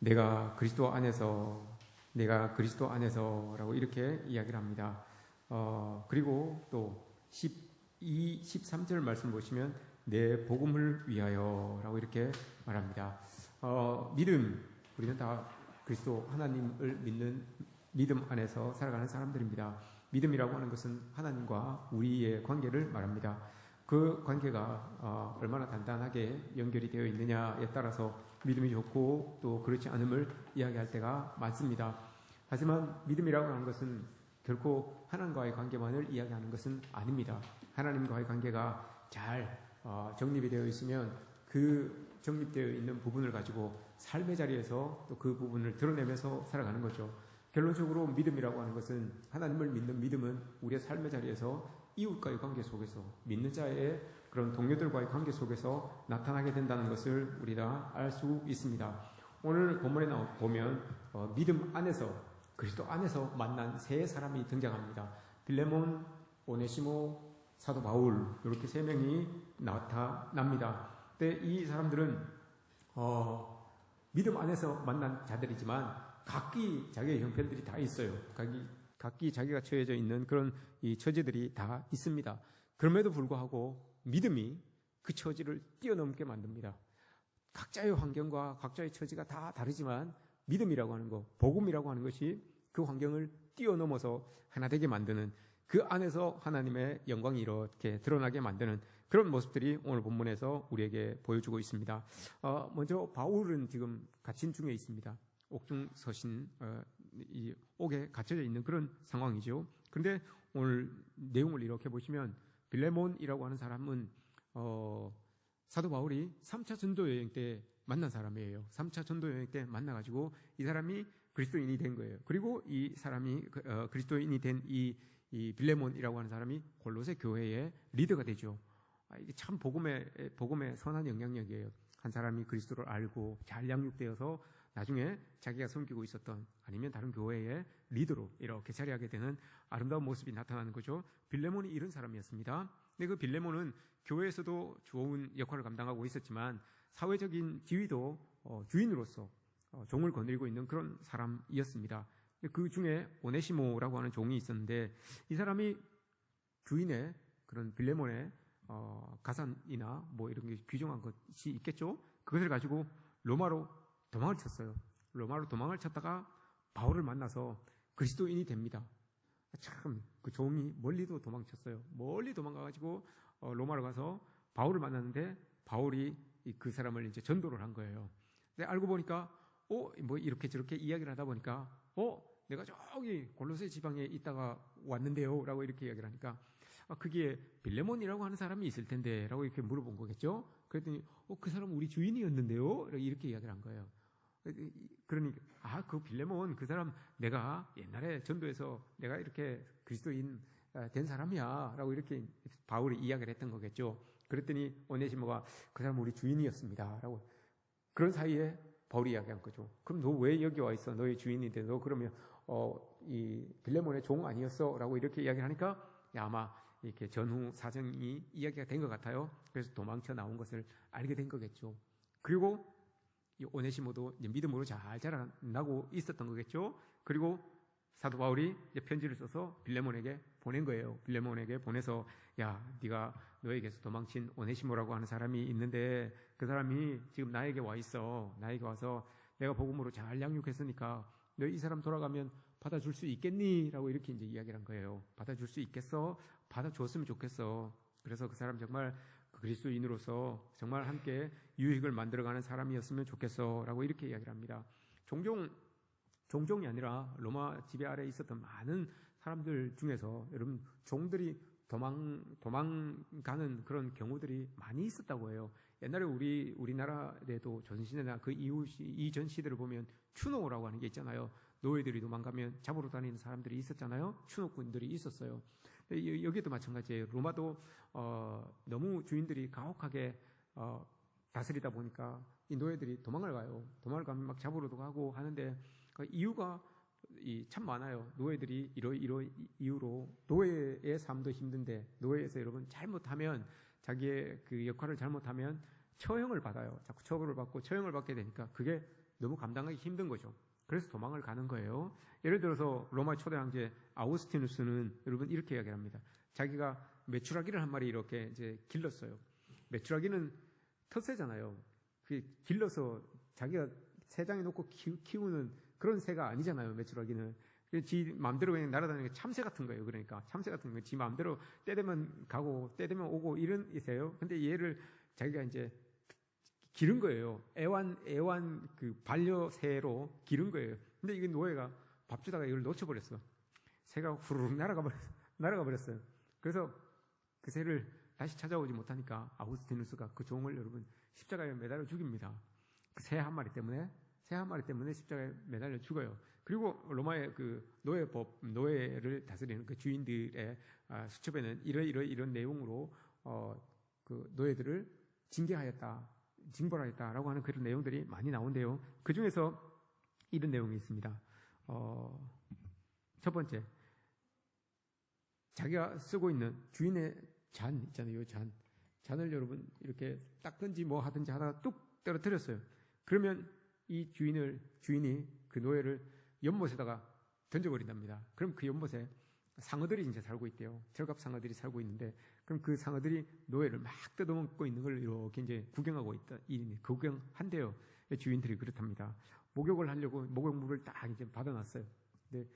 내가 그리스도 안에서라고 이렇게 이야기를 합니다. 그리고 또 13절 말씀 보시면 내 복음을 위하여라고 이렇게 말합니다. 믿음, 우리는 다 그리스도 하나님을 믿는 믿음 안에서 살아가는 사람들입니다. 믿음이라고 하는 것은 하나님과 우리의 관계를 말합니다. 그 관계가 얼마나 단단하게 연결이 되어 있느냐에 따라서 믿음이 좋고 또 그렇지 않음을 이야기할 때가 많습니다. 하지만 믿음이라고 하는 것은 결코 하나님과의 관계만을 이야기하는 것은 아닙니다. 하나님과의 관계가 잘 정립이 되어 있으면 그 정립되어 있는 부분을 가지고 삶의 자리에서 또 그 부분을 드러내면서 살아가는 거죠. 결론적으로 믿음이라고 하는 것은, 하나님을 믿는 믿음은 우리의 삶의 자리에서 이웃과의 관계 속에서, 믿는 자의 그런 동료들과의 관계 속에서 나타나게 된다는 것을 우리가 알 수 있습니다. 오늘 본문에 보면 믿음 안에서, 그리스도 안에서 만난 세 사람이 등장합니다. 빌레몬, 오네시모, 사도 바울, 이렇게 세 명이 나타납니다. 근데 이 사람들은 믿음 안에서 만난 자들이지만 각기 자기의 형편들이 다 있어요. 각기 자기가 처해져 있는 그런 이 처지들이 다 있습니다. 그럼에도 불구하고 믿음이 그 처지를 뛰어넘게 만듭니다. 각자의 환경과 각자의 처지가 다 다르지만 믿음이라고 하는 것, 복음이라고 하는 것이 그 환경을 뛰어넘어서 하나 되게 만드는, 그 안에서 하나님의 영광이 이렇게 드러나게 만드는 그런 모습들이 오늘 본문에서 우리에게 보여주고 있습니다. 먼저 바울은 지금 갇힌 중에 있습니다. 옥중서신, 이 옥에 갇혀져 있는 그런 상황이죠. 그런데 오늘 내용을 이렇게 보시면 빌레몬이라고 하는 사람은 사도 바울이 3차 전도 여행 때 만난 사람이에요. 3차 전도 여행 때 만나가지고 이 사람이 그리스도인이 된 거예요. 그리고 이 사람이 그리스도인이 된 이 빌레몬이라고 하는 사람이 골로새 교회의 리더가 되죠. 이게 참 복음의 선한 영향력이에요. 한 사람이 그리스도를 알고 잘 양육되어서 나중에 자기가 섬기고 있었던, 아니면 다른 교회의 리더로 이렇게 자리하게 되는 아름다운 모습이 나타나는 거죠. 빌레몬이 이런 사람이었습니다. 근데 그 빌레몬은 교회에서도 좋은 역할을 감당하고 있었지만 사회적인 지위도 주인으로서 종을 거느리고 있는 그런 사람이었습니다. 그 중에 오네시모라고 하는 종이 있었는데, 이 사람이 주인의 그런 빌레몬의 가산이나 뭐 이런 게 귀중한 것이 있겠죠. 그것을 가지고 로마로 도망을 쳤어요. 로마로 도망을 쳤다가 바울을 만나서 그리스도인이 됩니다. 참, 그 종이 멀리도 도망쳤어요. 멀리 도망가가지고 로마로 가서 바울을 만났는데, 바울이 그 사람을 이제 전도를 한 거예요. 근데 알고 보니까 뭐 이렇게 저렇게 이야기를 하다 보니까 내가 저기 골로새 지방에 있다가 왔는데요 라고 이렇게 이야기를 하니까, 그게 빌레몬이라고 하는 사람이 있을 텐데 라고 이렇게 물어본 거겠죠. 그랬더니 그 사람 우리 주인이었는데요 이렇게 이야기를 한 거예요. 그러니까 그 빌레몬, 그 사람 내가 옛날에 전도해서 내가 이렇게 그리스도인 된 사람이야 라고 이렇게 바울이 이야기를 했던 거겠죠. 그랬더니 오네시모가 그 사람 우리 주인이었습니다 라고. 그런 사이에 바울이 이야기한 거죠. 그럼 너 왜 여기 와 있어? 너의 주인인데 너 그러면 이 빌레몬의 종 아니었어? 라고 이렇게 이야기를 하니까, 아마 이렇게 전후 사정이 이야기가 된 것 같아요. 그래서 도망쳐 나온 것을 알게 된 거겠죠. 그리고 이 오네시모도 이제 믿음으로 잘 자라나고 있었던 거겠죠. 그리고 사도 바울이 이제 편지를 써서 빌레몬에게 보낸 거예요. 빌레몬에게 보내서, 네가 너에게서 도망친 오네시모라고 하는 사람이 있는데 그 사람이 지금 나에게 와 있어. 나에게 와서 내가 복음으로 잘 양육했으니까 너 이 사람 돌아가면 받아줄 수 있겠니? 라고 이렇게 이제 이야기를 한 거예요. 받아줄 수 있겠어? 받아줬으면 좋겠어. 그래서 그 사람 정말 그리스도인으로서 정말 함께 유익을 만들어가는 사람이었으면 좋겠어 라고 이렇게 이야기를 합니다. 종종이 아니라 로마 지배 아래에 있었던 많은 사람들 중에서 여러분 종들이 도망가는 그런 경우들이 많이 있었다고 해요. 옛날에 우리나라에도 조선시대나 그 이전 시대를 보면 추노라고 하는 게 있잖아요. 노예들이 도망가면 잡으러 다니는 사람들이 있었잖아요. 추노꾼들이 있었어요. 여기도 마찬가지예요. 로마도 너무 주인들이 가혹하게 다스리다 보니까 이 노예들이 도망을 가요. 도망을 가면 막 잡으러도 가고 하는데, 그 이유가 참 많아요. 노예들이 이러 이유로 노예의 삶도 힘든데, 노예에서 여러분 잘못하면, 자기의 그 역할을 잘못하면 처형을 받아요. 자꾸 처벌을 받고 처형을 받게 되니까 그게 너무 감당하기 힘든 거죠. 그래서 도망을 가는 거예요. 예를 들어서 로마 초대 황제 아우구스티누스는 여러분 이렇게 이야기합니다. 자기가 메추라기를 한 마리 이렇게 이제 길렀어요. 메추라기는 텃새잖아요. 그 길러서 자기가 새장에 놓고 키우는 그런 새가 아니잖아요. 메추라기는 지 마음대로 그냥 날아다니는 참새 같은 거예요. 그러니까 참새 같은 거, 지 마음대로 때 되면 가고 때 되면 오고 이런 새예요. 근데 얘를 자기가 이제 기른 거예요. 애완 그 반려새로 기른 거예요. 근데 이게 노예가 밥 주다가 이걸 놓쳐버렸어. 새가 후루룩 날아가 버렸어요. 그래서 그 새를 다시 찾아오지 못하니까 아우구스티누스가 그 종을 여러분 십자가에 매달려 죽입니다. 그 새 한 마리 때문에 십자가에 매달려 죽어요. 그리고 로마의 그 노예를 다스리는 그 주인들의 수첩에는 이런 내용으로 그 노예들을 징벌하였다라고 하는 그런 내용들이 많이 나온대요. 그 중에서 이런 내용이 있습니다. 첫 번째, 자기가 쓰고 있는 주인의 잔 있잖아요. 잔을 여러분 이렇게 닦든지 뭐 하든지 하다가 뚝 떨어뜨렸어요. 그러면 이 주인이 그 노예를 연못에다가 던져버린답니다. 그럼 그 연못에 상어들이 이제 살고 있대요. 철갑 상어들이 살고 있는데, 그럼 그 상어들이 노예를 막 뜯어먹고 있는 걸 이렇게 이제 구경하고 있다. 구경한대요. 주인들이 그렇답니다. 목욕을 하려고 목욕물을 딱 이제 받아놨어요. 근데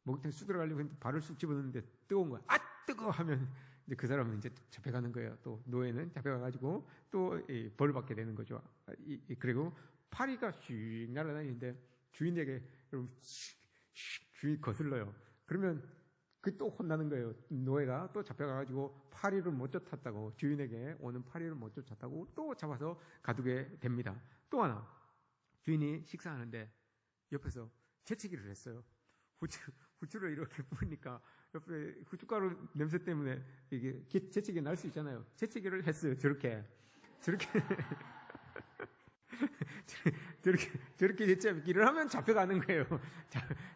목욕탕에 쑥 들어가려고 했는데 발을 쑥 집어넣는데 뜨거운 거야. 아, 뜨거워! 하면 이제 그 사람은 이제 잡혀가는 거예요. 또 노예는 잡혀가가지고 또 벌을 받게 되는 거죠. 그리고 파리가 슉 날아다니는데 주인에게 여러분 주인 거슬러요. 그러면 그 또 혼나는 거예요. 노예가 또 잡혀가가지고 파리를 못 쫓았다고, 주인에게 오는 파리를 못 쫓았다고 또 잡아서 가두게 됩니다. 또 하나, 주인이 식사하는데 옆에서 재채기를 했어요. 후추를 이렇게 뿌리니까 옆에 후춧가루 냄새 때문에 이게 재채기 날 수 있잖아요. 재채기를 했어요. 저렇게 재채기를 하면 잡혀가는 거예요.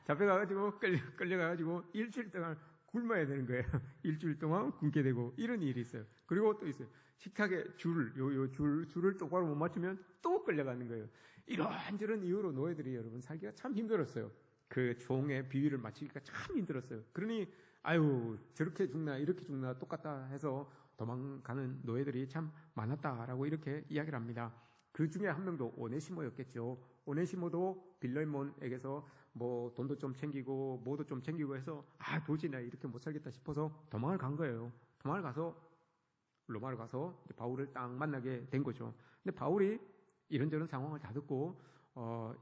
잡혀가가지고 끌려가가지고 일주일 동안 굶어야 되는 거예요. 일주일 동안 굶게 되고 이런 일이 있어요. 그리고 또 있어요. 식탁에 줄을 똑바로 못 맞추면 또 끌려가는 거예요. 이런저런 이유로 노예들이 여러분 살기가 참 힘들었어요. 그 종의 비위를 맞추기가 참 힘들었어요. 그러니 아유 저렇게 죽나 이렇게 죽나 똑같다 해서 도망가는 노예들이 참 많았다라고 이렇게 이야기를 합니다. 그 중에 한 명도 오네시모였겠죠. 오네시모도 빌레몬에게서 뭐 돈도 좀 챙기고 뭐도 좀 챙기고 해서 도저히 나 이렇게 못 살겠다 싶어서 도망을 간 거예요. 도망을 가서 로마를 가서 이제 바울을 딱 만나게 된 거죠. 근데 바울이 이런저런 상황을 다 듣고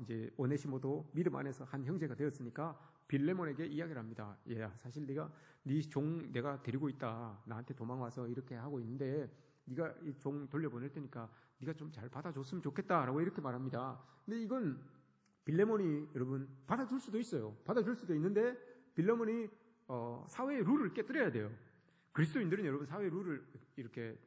이제 오네시모도 믿음 안에서 한 형제가 되었으니까 빌레몬에게 이야기를 합니다. 얘야, 사실 네 종 내가 데리고 있다. 나한테 도망와서 이렇게 하고 있는데 네가 이 종 돌려보낼 테니까 네가 좀 잘 받아줬으면 좋겠다라고 이렇게 말합니다. 근데 이건 빌레몬이 여러분 받아줄 수도 있어요. 받아줄 수도 있는데 빌레몬이 사회의 룰을 깨뜨려야 돼요. 그리스도인들은 여러분 사회의 룰을 이렇게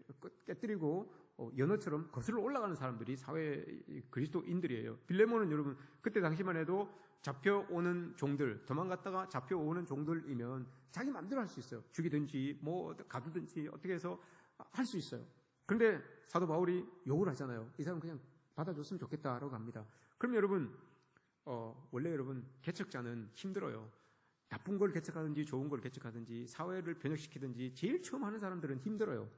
깨뜨리고 연어처럼 거슬러 올라가는 사람들이 사회 그리스도인들이에요. 빌레몬은 여러분 그때 당시만 해도 잡혀오는 종들, 도망갔다가 잡혀오는 종들이면 자기 마음대로 할 수 있어요. 죽이든지 뭐 가두든지 어떻게 해서 할 수 있어요. 그런데 사도 바울이 욕을 하잖아요. 이 사람 그냥 받아줬으면 좋겠다라고 합니다. 그럼 여러분 원래 여러분 개척자는 힘들어요. 나쁜 걸 개척하든지 좋은 걸 개척하든지 사회를 변혁시키든지 제일 처음 하는 사람들은 힘들어요.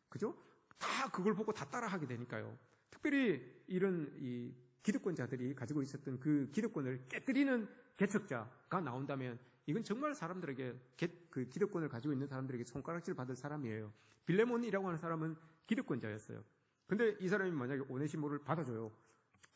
그죠? 다 그걸 보고 다 따라하게 되니까요. 특별히 이런 이 기득권자들이 가지고 있었던 그 기득권을 깨뜨리는 개척자가 나온다면 이건 정말 사람들에게 그 기득권을 가지고 있는 사람들에게 손가락질 받을 사람이에요. 빌레몬이라고 하는 사람은 기득권자였어요. 근데 이 사람이 만약에 오네시모를 받아줘요.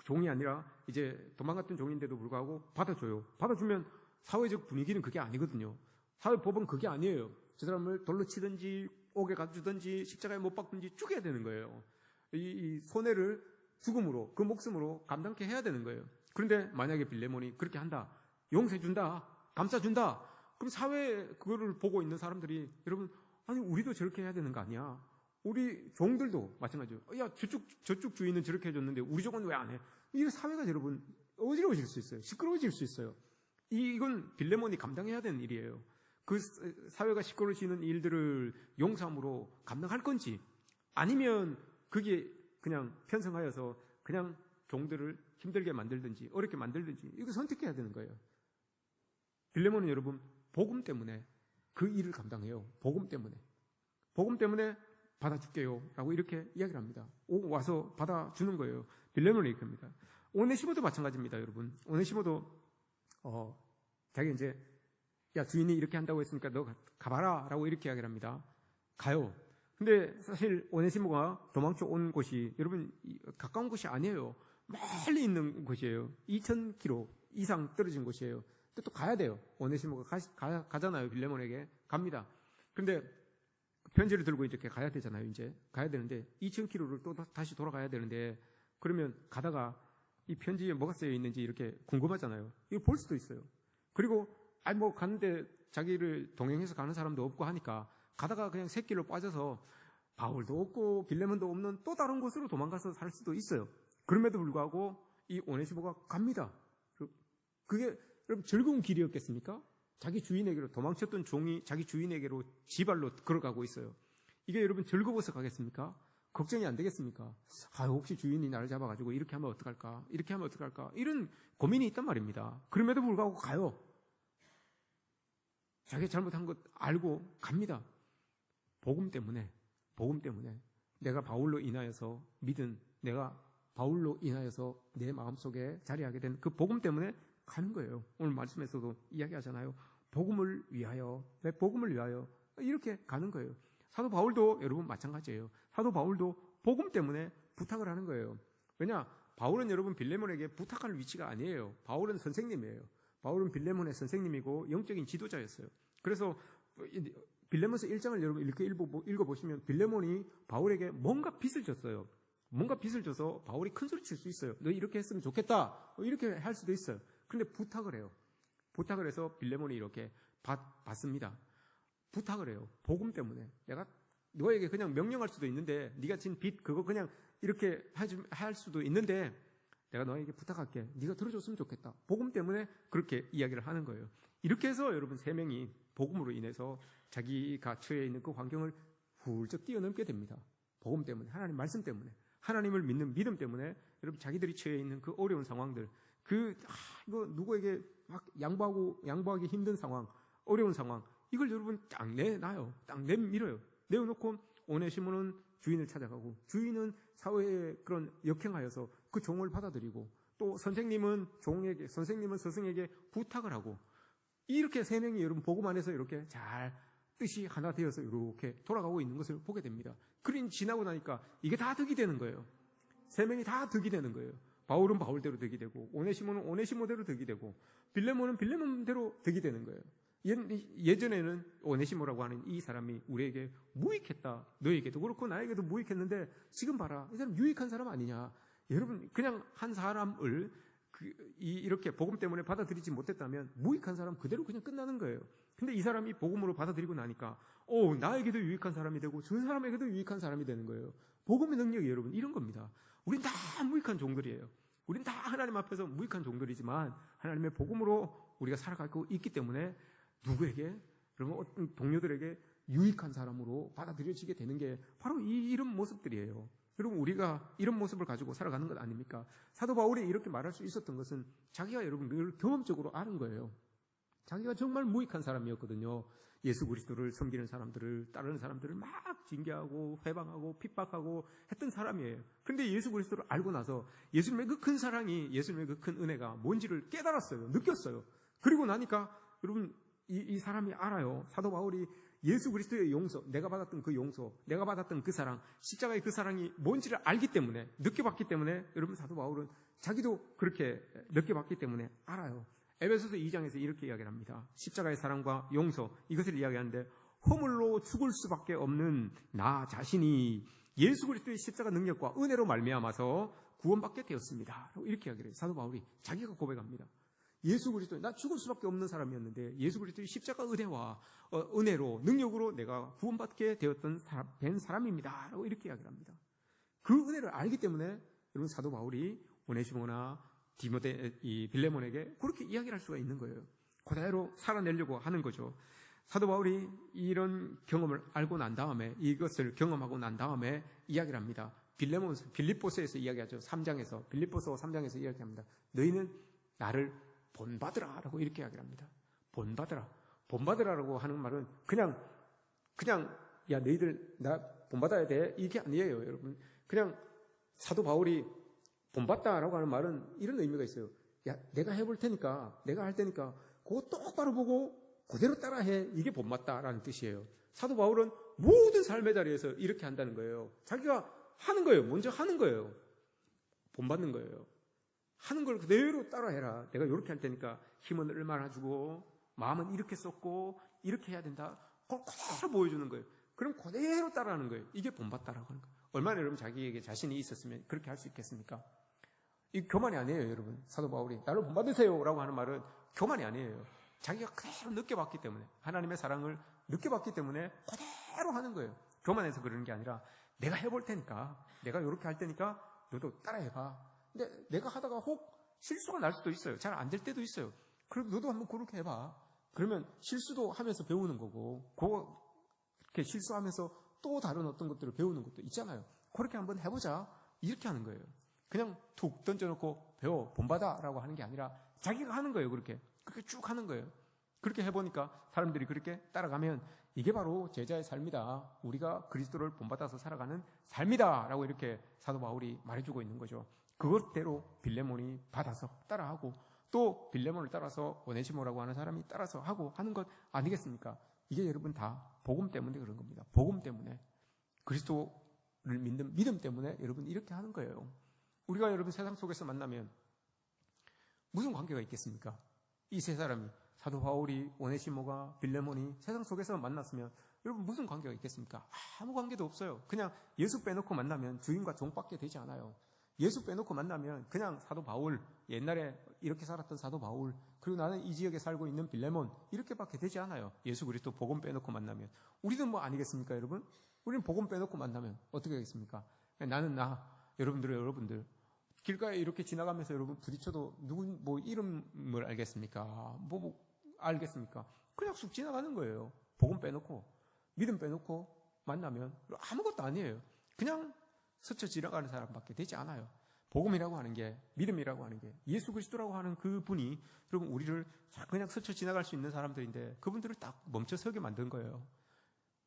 종이 아니라 이제 도망갔던 종인데도 불구하고 받아줘요. 받아주면 사회적 분위기는 그게 아니거든요. 사회법은 그게 아니에요. 저 사람을 돌로 치든지 옥에 가두든지 십자가에 못 박든지 죽여야 되는 거예요. 이 손해를 죽음으로, 그 목숨으로 감당케 해야 되는 거예요. 그런데 만약에 빌레몬이 그렇게 한다, 용서해준다, 감싸준다, 그럼 사회에 그거를 보고 있는 사람들이 여러분, 아니 우리도 저렇게 해야 되는 거 아니야? 우리 종들도 마찬가지예요. 야, 저쪽 주인은 저렇게 해줬는데 우리 종은 왜 안 해? 이 사회가 여러분 어지러워질 수 있어요. 시끄러워질 수 있어요. 이건 빌레몬이 감당해야 되는 일이에요. 그 사회가 시끄러워지는 일들을 용서함으로 감당할 건지, 아니면 그게 그냥 편성하여서 그냥 종들을 힘들게 만들든지 어렵게 만들든지 이거 선택해야 되는 거예요. 빌레몬은 여러분 복음 때문에 그 일을 감당해요. 복음 때문에 받아줄게요 라고 이렇게 이야기를 합니다. 와서 받아주는 거예요. 빌레몬이 이렇게 합니다. 오네시모도 마찬가지입니다. 여러분 오네시모도 자기 이제 야 주인이 이렇게 한다고 했으니까 너 가봐라 라고 이렇게 이야기를 합니다. 가요. 근데 사실 오네시모가 도망쳐 온 곳이 여러분 가까운 곳이 아니에요. 멀리 있는 곳이에요. 2000km 이상 떨어진 곳이에요. 근데 또 가야 돼요. 오네시모가 가잖아요. 빌레몬에게 갑니다. 근데 편지를 들고 이렇게 가야 되잖아요. 이제 가야 되는데 2000km를 또 다시 돌아가야 되는데 그러면 가다가 이 편지에 뭐가 쓰여 있는지 이렇게 궁금하잖아요. 이거 볼 수도 있어요. 그리고 뭐 가는데 자기를 동행해서 가는 사람도 없고 하니까 가다가 그냥 새길로 빠져서 바울도 없고 빌레몬도 없는 또 다른 곳으로 도망가서 살 수도 있어요. 그럼에도 불구하고 이 오네시모가 갑니다. 그게 여러분 즐거운 길이었겠습니까? 자기 주인에게로 도망쳤던 종이 자기 주인에게로 지발로 걸어가고 있어요. 이게 여러분 즐거워서 가겠습니까? 걱정이 안 되겠습니까? 혹시 주인이 나를 잡아가지고 이렇게 하면 어떡할까? 이렇게 하면 어떡할까? 이런 고민이 있단 말입니다. 그럼에도 불구하고 가요. 자기가 잘못한 것 알고 갑니다. 복음 때문에 내가 바울로 인하여서 믿은 내가 바울로 인하여서 내 마음속에 자리하게 된 그 복음 때문에 가는 거예요. 오늘 말씀에서도 이야기하잖아요. 복음을 위하여, 내 복음을 위하여 이렇게 가는 거예요. 사도 바울도 여러분 마찬가지예요. 사도 바울도 복음 때문에 부탁을 하는 거예요. 왜냐? 바울은 여러분 빌레몬에게 부탁할 위치가 아니에요. 바울은 선생님이에요. 바울은 빌레몬의 선생님이고 영적인 지도자였어요. 그래서 빌레몬서 1장을 여러분 이렇게 읽어보시면 빌레몬이 바울에게 뭔가 빚을 줬어요. 뭔가 빚을 줘서 바울이 큰 소리 칠 수 있어요. 너 이렇게 했으면 좋겠다. 이렇게 할 수도 있어요. 근데 부탁을 해요. 부탁을 해서 빌레몬이 이렇게 받습니다. 부탁을 해요. 복음 때문에. 내가 너에게 그냥 명령할 수도 있는데 네가 진 빚 그거 그냥 이렇게 할 수도 있는데 내가 너에게 부탁할게. 네가 들어줬으면 좋겠다. 복음 때문에 그렇게 이야기를 하는 거예요. 이렇게 해서 여러분 세 명이 복음으로 인해서 자기가 처해 있는 그 환경을 훌쩍 뛰어넘게 됩니다. 복음 때문에, 하나님 말씀 때문에, 하나님을 믿는 믿음 때문에 여러분 자기들이 처해 있는 그 어려운 상황들, 이거 누구에게 막 양보하기 힘든 상황, 어려운 상황, 이걸 여러분 딱 내놔요. 딱 내밀어요. 내어놓고 오네시모는 주인을 찾아가고 주인은 사회에 그런 역행하여서 그 종을 받아들이고 또 선생님은 스승에게 부탁을 하고 이렇게 세 명이 여러분 복음 안에서 이렇게 잘 뜻이 하나 되어서 이렇게 돌아가고 있는 것을 보게 됩니다. 그린 지나고 나니까 이게 다 득이 되는 거예요. 세 명이 다 득이 되는 거예요. 바울은 바울대로 득이 되고 오네시모는 오네시모대로 득이 되고 빌레몬은 빌레몬대로 득이 되는 거예요. 예전에는 오네시모라고 하는 이 사람이 우리에게 무익했다. 너에게도 그렇고 나에게도 무익했는데 지금 봐라. 이 사람 유익한 사람 아니냐. 여러분 그냥 한 사람을 이렇게 복음 때문에 받아들이지 못했다면 무익한 사람 그대로 그냥 끝나는 거예요. 근데 이 사람이 복음으로 받아들이고 나니까 나에게도 유익한 사람이 되고 저 사람에게도 유익한 사람이 되는 거예요. 복음의 능력이 여러분 이런 겁니다. 우린 다 무익한 종들이에요. 우린 다 하나님 앞에서 무익한 종들이지만 하나님의 복음으로 우리가 살아가고 있기 때문에 누구에게 그러면 어떤 동료들에게 유익한 사람으로 받아들여지게 되는 게 바로 이런 모습들이에요. 여러분 우리가 이런 모습을 가지고 살아가는 것 아닙니까? 사도 바울이 이렇게 말할 수 있었던 것은 자기가 여러분 늘 경험적으로 아는 거예요. 자기가 정말 무익한 사람이었거든요. 예수 그리스도를 섬기는 사람들을 따르는 사람들을 막 징계하고 회방하고 핍박하고 했던 사람이에요. 그런데 예수 그리스도를 알고 나서 예수님의 그 큰 사랑이 예수님의 그 큰 은혜가 뭔지를 깨달았어요. 느꼈어요. 그리고 나니까 여러분 이 사람이 알아요. 사도 바울이 예수 그리스도의 용서, 내가 받았던 그 용서, 내가 받았던 그 사랑, 십자가의 그 사랑이 뭔지를 알기 때문에, 느껴봤기 때문에 여러분 사도 바울은 자기도 그렇게 느껴봤기 때문에 알아요. 에베소서 2장에서 이렇게 이야기를 합니다. 십자가의 사랑과 용서, 이것을 이야기하는데 허물로 죽을 수밖에 없는 나 자신이 예수 그리스도의 십자가 능력과 은혜로 말미암아서 구원받게 되었습니다. 이렇게 이야기를 해요. 사도 바울이 자기가 고백합니다. 예수 그리스도, 나 죽을 수밖에 없는 사람이었는데 예수 그리스도의 십자가 은혜와 은혜로 능력으로 내가 구원받게 된 사람입니다. 라고 이렇게 이야기를 합니다. 그 은혜를 알기 때문에 여러분 사도 바울이 오네시모나 빌레몬에게 그렇게 이야기를 할 수가 있는 거예요. 그대로 살아내려고 하는 거죠. 사도 바울이 이런 경험을 알고 난 다음에 이것을 경험하고 난 다음에 이야기를 합니다. 빌립보서에서 이야기하죠. 3장에서, 빌립보서 3장에서 이야기합니다. 너희는 나를 본받으라라고 이렇게 이야기를 합니다. 본받으라. 본받으라라고 하는 말은 그냥 야 너희들 나 본받아야 돼 이게 아니에요, 여러분. 그냥 사도 바울이 본받다라고 하는 말은 이런 의미가 있어요. 야 내가 해볼 테니까, 내가 할 테니까 그거 똑바로 보고 그대로 따라해. 이게 본받다라는 뜻이에요. 사도 바울은 모든 삶의 자리에서 이렇게 한다는 거예요. 자기가 하는 거예요. 먼저 하는 거예요. 본받는 거예요. 하는 걸 그대로 따라해라. 내가 이렇게 할 테니까 힘은 얼마나 주고 마음은 이렇게 썼고 이렇게 해야 된다. 그걸 그대로 보여주는 거예요. 그럼 그대로 따라하는 거예요. 이게 본받다라고 하는 거예요. 얼마나 여러분 자기에게 자신이 있었으면 그렇게 할 수 있겠습니까? 이 교만이 아니에요, 여러분. 사도 바울이 나를 본받으세요라고 하는 말은 교만이 아니에요. 자기가 그대로 느껴봤기 때문에, 하나님의 사랑을 느껴봤기 때문에 그대로 하는 거예요. 교만해서 그러는 게 아니라 내가 해볼 테니까, 내가 이렇게 할 테니까 너도 따라해봐. 근데 내가 하다가 혹 실수가 날 수도 있어요. 잘 안 될 때도 있어요. 그럼 너도 한번 그렇게 해봐. 그러면 실수도 하면서 배우는 거고, 그렇게 실수하면서 또 다른 어떤 것들을 배우는 것도 있잖아요. 그렇게 한번 해보자. 이렇게 하는 거예요. 그냥 툭 던져놓고 배워, 본받아라고 하는 게 아니라 자기가 하는 거예요. 그렇게 쭉 하는 거예요. 그렇게 해보니까 사람들이 그렇게 따라가면 이게 바로 제자의 삶이다. 우리가 그리스도를 본받아서 살아가는 삶이다. 라고 이렇게 사도 바울이 말해주고 있는 거죠. 그것대로 빌레몬이 받아서 따라하고 또 빌레몬을 따라서 오네시모라고 하는 사람이 따라서 하고 하는 것 아니겠습니까? 이게 여러분 다 복음 때문에 그런 겁니다. 복음 때문에. 그리스도를 믿는 믿음 때문에 여러분 이렇게 하는 거예요. 우리가 여러분 세상 속에서 만나면 무슨 관계가 있겠습니까? 이 세 사람이 사도 바울이, 오네시모가, 빌레몬이 세상 속에서 만났으면 여러분 무슨 관계가 있겠습니까? 아무 관계도 없어요. 그냥 예수 빼놓고 만나면 주인과 종밖에 되지 않아요. 예수 빼놓고 만나면 그냥 사도 바울, 옛날에 이렇게 살았던 사도 바울, 그리고 나는 이 지역에 살고 있는 빌레몬 이렇게밖에 되지 않아요. 예수 그리스도 복음 빼놓고 만나면. 우리는 뭐 아니겠습니까, 여러분? 우리는 복음 빼놓고 만나면 어떻게 하겠습니까? 나는 여러분들 길가에 이렇게 지나가면서 여러분 부딪혀도 누군 뭐 이름을 알겠습니까? 뭐 알겠습니까? 그냥 쑥 지나가는 거예요. 복음 빼놓고, 믿음 빼놓고 만나면 아무것도 아니에요. 그냥 스쳐 지나가는 사람밖에 되지 않아요. 복음이라고 하는 게, 믿음이라고 하는 게, 예수 그리스도라고 하는 그분이 여러분 우리를 그냥 스쳐 지나갈 수 있는 사람들인데 그분들을 딱 멈춰서게 만든 거예요.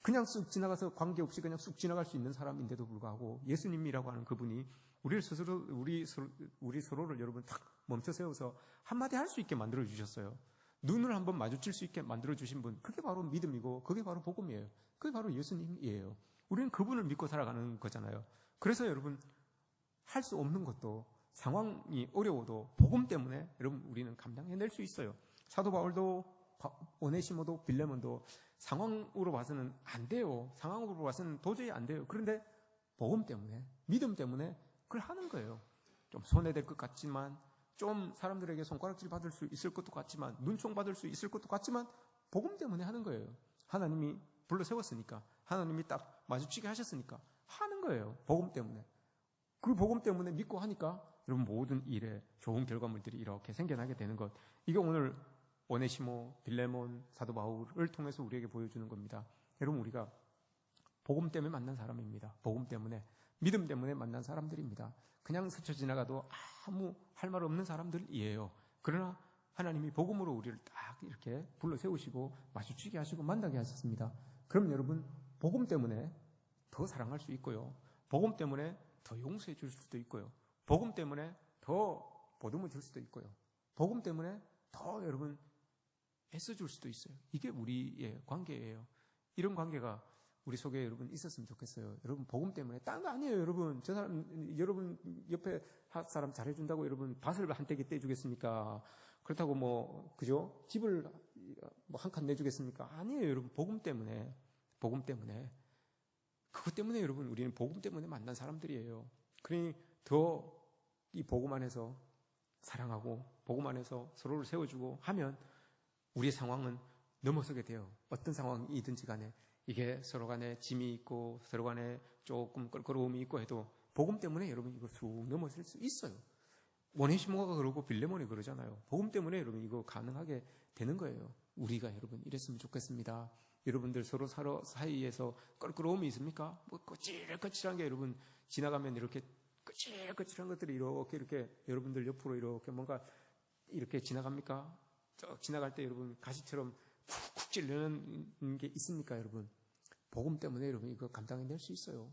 그냥 쑥 지나가서 관계없이 그냥 쑥 지나갈 수 있는 사람인데도 불구하고 예수님이라고 하는 그분이 우리 서로를 여러분 딱 멈춰 세워서 한마디 할 수 있게 만들어 주셨어요. 눈을 한번 마주칠 수 있게 만들어 주신 분, 그게 바로 믿음이고 그게 바로 복음이에요. 그게 바로 예수님이에요. 우리는 그분을 믿고 살아가는 거잖아요. 그래서 여러분 할 수 없는 것도, 상황이 어려워도 복음 때문에 여러분 우리는 감당해낼 수 있어요. 사도 바울도 오네시모도 빌레몬도 상황으로 봐서는 안 돼요. 상황으로 봐서는 도저히 안 돼요. 그런데 복음 때문에, 믿음 때문에 그걸 하는 거예요. 좀 손해될 것 같지만, 좀 사람들에게 손가락질 받을 수 있을 것도 같지만, 눈총 받을 수 있을 것도 같지만 복음 때문에 하는 거예요. 하나님이 불러 세웠으니까, 하나님이 딱 마주치게 하셨으니까 하는 거예요. 복음 때문에. 그 복음 때문에 믿고 하니까 여러분 모든 일에 좋은 결과물들이 이렇게 생겨나게 되는 것. 이게 오늘 오네시모, 빌레몬, 사도 바울을 통해서 우리에게 보여주는 겁니다. 여러분 우리가 복음 때문에 만난 사람입니다. 복음 때문에, 믿음 때문에 만난 사람들입니다. 그냥 스쳐 지나가도 아무 할 말 없는 사람들이에요. 그러나 하나님이 복음으로 우리를 딱 이렇게 불러 세우시고 마주치게 하시고 만나게 하셨습니다. 그럼 여러분 복음 때문에 더 사랑할 수 있고요. 복음 때문에 더 용서해 줄 수도 있고요. 복음 때문에 더 보듬어 줄 수도 있고요. 복음 때문에 더 여러분 애써줄 수도 있어요. 이게 우리의 관계예요. 이런 관계가 우리 속에 여러분 있었으면 좋겠어요. 여러분 복음 때문에 딴 거 아니에요. 여러분 저 사람, 여러분 옆에 사람 잘해준다고 여러분 밭을 한 떼기 떼주겠습니까? 그렇다고 뭐 그죠? 집을 뭐 한 칸 내주겠습니까? 아니에요. 여러분 복음 때문에, 복음 때문에, 그것 때문에 여러분 우리는 복음 때문에 만난 사람들이에요. 그러니 더 이 복음 안에서 사랑하고 복음 안에서 서로를 세워주고 하면 우리의 상황은 넘어서게 돼요. 어떤 상황이든지 간에. 이게 서로 간에 짐이 있고 서로 간에 조금 껄끄러움이 있고 해도 복음 때문에 여러분 이거 쑥 넘어설 수 있어요. 오네시모가 그러고 빌레몬이 그러잖아요. 복음 때문에 여러분 이거 가능하게 되는 거예요. 우리가 여러분 이랬으면 좋겠습니다. 여러분들 서로 사이에서 껄끄러움이 있습니까? 뭐 거칠거칠한 게 여러분 지나가면 이렇게 거칠거칠한 것들이 이렇게 여러분들 옆으로 이렇게 뭔가 이렇게 지나갑니까? 쭉 지나갈 때 여러분 가시처럼 쿡쿡 찔리는 게 있습니까, 여러분? 복음 때문에 여러분 이거 감당해낼 수 있어요.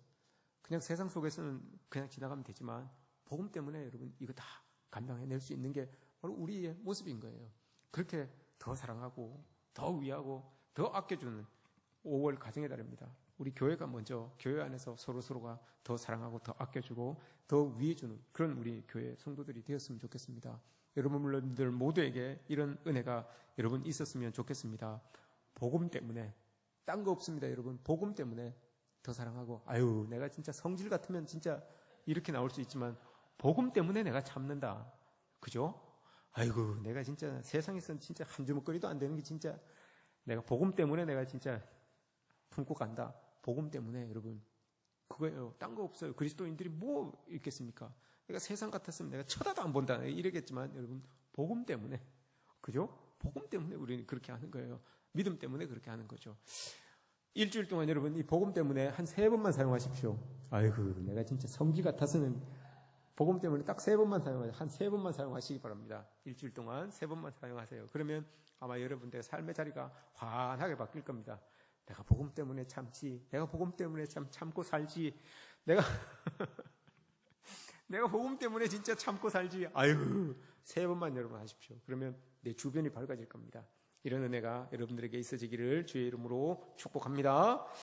그냥 세상 속에서는 그냥 지나가면 되지만 복음 때문에 여러분 이거 다 감당해낼 수 있는 게 바로 우리의 모습인 거예요. 그렇게 더 사랑하고 더 위하고 더 아껴주는 5월 가정의 달입니다. 우리 교회가 먼저 교회 안에서 서로가 더 사랑하고 더 아껴주고 더 위해주는 그런 우리 교회 성도들이 되었으면 좋겠습니다. 여러분들 모두에게 이런 은혜가 여러분 있었으면 좋겠습니다. 복음 때문에 딴 거 없습니다. 여러분 복음 때문에 더 사랑하고 아유 내가 진짜 성질 같으면 진짜 이렇게 나올 수 있지만 복음 때문에 내가 참는다. 그죠? 아이고 내가 진짜 세상에서는 진짜 한 주먹거리도 안 되는 게 진짜 내가 복음 때문에 내가 진짜 품고 간다. 복음 때문에 여러분 그거예요. 딴 거 없어요. 그리스도인들이 뭐 있겠습니까? 내가 세상 같았으면 내가 쳐다도 안 본다 이러겠지만 여러분 복음 때문에 그죠? 복음 때문에 우리는 그렇게 하는 거예요. 믿음 때문에 그렇게 하는 거죠. 일주일 동안 여러분 이 복음 때문에 한 3번만 사용하십시오. 아이고 내가 진짜 성지 같아서는 복음 때문에 딱 3번만 사용하세요. 한 3번만 사용하시기 바랍니다. 일주일 동안 3번만 사용하세요. 그러면 아마 여러분들의 삶의 자리가 환하게 바뀔 겁니다. 내가 복음 때문에 참지. 내가 복음 때문에 참고 살지. 내가 복음 때문에 진짜 참고 살지. 아유 3번만 여러분 하십시오. 그러면 내 주변이 밝아질 겁니다. 이런 은혜가 여러분들에게 있어지기를 주의 이름으로 축복합니다.